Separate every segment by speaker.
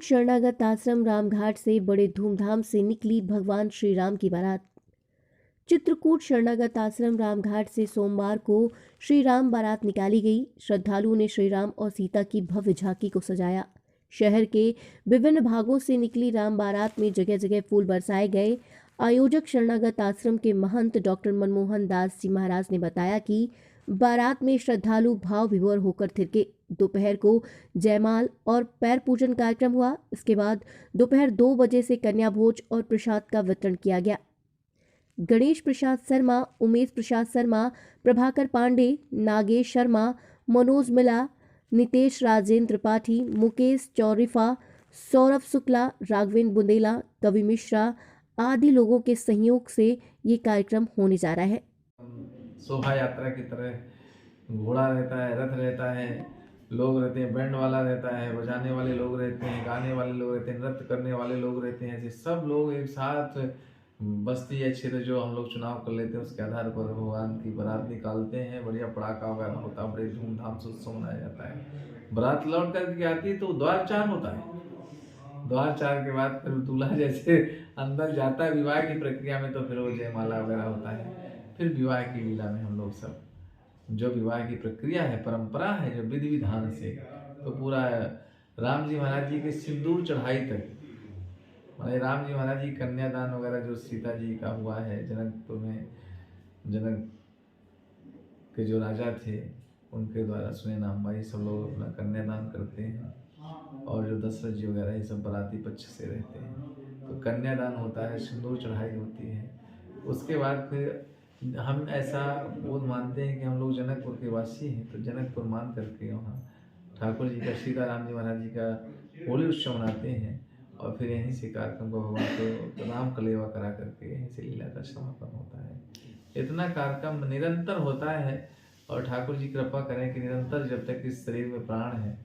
Speaker 1: शरणागत आश्रम रामघाट से बड़े धूमधाम से निकली भगवान श्री राम की बारात। चित्रकूट शरणागत आश्रम रामघाट से सोमवार को श्री राम बारात निकाली गई। श्रद्धालुओं ने श्री राम और सीता की भव्य झांकी को सजाया। शहर के विभिन्न भागों से निकली राम बारात में जगह जगह फूल बरसाए गए। आयोजक शरणागत आश्रम के महंत डॉक्टर मनमोहन दास जी महाराज ने बताया कि बारात में श्रद्धालु भाव विभोर होकर थिरके। दोपहर को जयमाल और पैर पूजन कार्यक्रम हुआ। इसके बाद दोपहर 2 बजे से कन्या भोज और प्रसाद का वितरण किया गया। गणेश प्रसाद शर्मा, उमेश प्रसाद शर्मा, प्रभाकर पांडे, नागेश शर्मा, मनोज मिला, नितेश राजेंद्र त्रिपाठी, मुकेश चौरिफा, सौरभ शुक्ला, राघवेंद्र बुंदेला, कवि मिश्रा आदि लोगों के सहयोग से ये कार्यक्रम होने जा रहा है।
Speaker 2: शोभा यात्रा की तरह घोड़ा रहता है, रथ रहता है, लोग रहते हैं, बैंड वाला रहता है, बजाने वाले लोग रहते हैं, गाने वाले लोग रहते हैं, नृत्य करने वाले लोग रहते हैं। ऐसे सब लोग एक साथ बस्ती या क्षेत्र जो हम लोग चुनाव कर लेते हैं उसके आधार पर भगवान की बारात निकालते हैं। बढ़िया पड़ाका वगैरह होता है, बड़े धूमधाम से उत्सव मनाया जाता है। बारात लौट करके आती है तो द्वार चार होता है। द्वार चार के बाद फिर दूल्हा जैसे अंदर जाता है विवाह की प्रक्रिया में, तो फिर वो जयमाला वगैरह होता है। फिर विवाह की लीला में हम लोग सब जो विवाह की प्रक्रिया है, परंपरा है, जो विधि विधान से, तो पूरा राम जी महाराज जी के सिंदूर चढ़ाई तक, माने राम जी महाराज जी कन्यादान वगैरह जो सीता जी का हुआ है जनकपुर में, जनक के जो राजा थे उनके द्वारा सुने नाम भाई सब लोग अपना कन्यादान करते हैं। और जो दशरथ जी वगैरह ये सब बराती पक्ष से रहते हैं, तो कन्यादान होता है, सिंदूर चढ़ाई होती है। उसके बाद फिर हम ऐसा बोध मानते हैं कि हम लोग जनकपुर के वासी हैं, तो जनकपुर मान करके वहाँ ठाकुर जी का, सीताराम जी महाराज जी का होली उत्सव मनाते हैं। और फिर यहीं से कार्यक्रम को भगवान को राम कलेवा करा करके यहीं से लीला का समापन होता है। इतना कार्यक्रम निरंतर होता है और ठाकुर जी कृपा करें कि निरंतर जब तक इस शरीर में प्राण है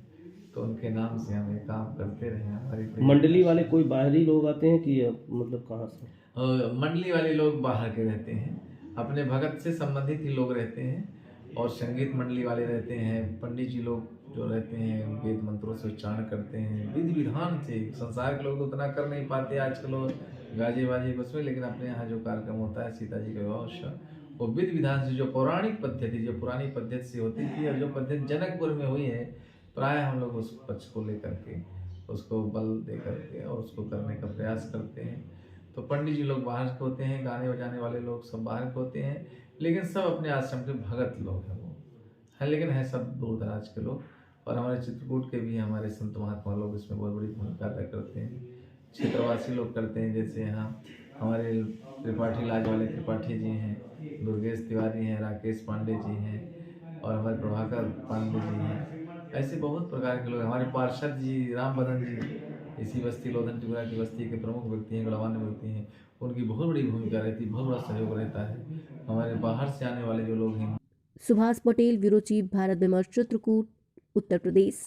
Speaker 2: तो उनके नाम से हम ये काम करते रहे। हमारी
Speaker 3: मंडली वाले कोई बाहरी लोग आते हैं कि मतलब कहाँ से?
Speaker 2: मंडली वाले लोग बाहर के रहते हैं, अपने भगत से संबंधित ही लोग रहते हैं, और संगीत मंडली वाले रहते हैं, पंडित जी लोग जो रहते हैं वेद मंत्रों से उच्चारण करते हैं विधि विधान से। संसार के लोग तो उतना कर नहीं पाते आजकल, लोग गाजे बाजे बस में, लेकिन अपने यहाँ जो कार्यक्रम होता है सीता जी का विवाह, वो विधि विधान से, जो पौराणिक पद्धति, जो पुरानी पद्धति से होती थी और जो पद्धति जनकपुर में हुई है, प्राय हम लोग उस पक्ष को लेकर के उसको बल दे करके और उसको करने का प्रयास करते हैं। तो पंडित जी लोग बाहर के होते हैं, गाने बजाने वाले लोग सब बाहर के होते हैं, लेकिन सब अपने आश्रम के भगत लोग हैं वो है, लेकिन है सब दूर दराज के लोग। और हमारे चित्रकूट के भी हमारे संत महात्मा लोग इसमें बहुत बड़ी भूमिका अदा करते हैं, क्षेत्रवासी लोग करते हैं। जैसे यहाँ हमारे त्रिपाठी लाज वाले त्रिपाठी जी हैं, दुर्गेश तिवारी हैं, राकेश पांडे जी हैं, और हमारे प्रभाकर पांडे जी हैं। ऐसे बहुत प्रकार के लोग, हमारे पार्षद जी राम बदन जी इसी बस्ती लोधन टिपुरा की बस्ती के प्रमुख व्यक्ति हैं, गणमान्य व्यक्ति हैं, उनकी बहुत बड़ी भूमिका रहती है, बहुत बड़ा सहयोग रहता है। हमारे बाहर से आने वाले जो लोग हैं।
Speaker 1: सुभाष पटेल, ब्यूरो चीफ, भारत विमर्श, चित्रकूट, उत्तर प्रदेश।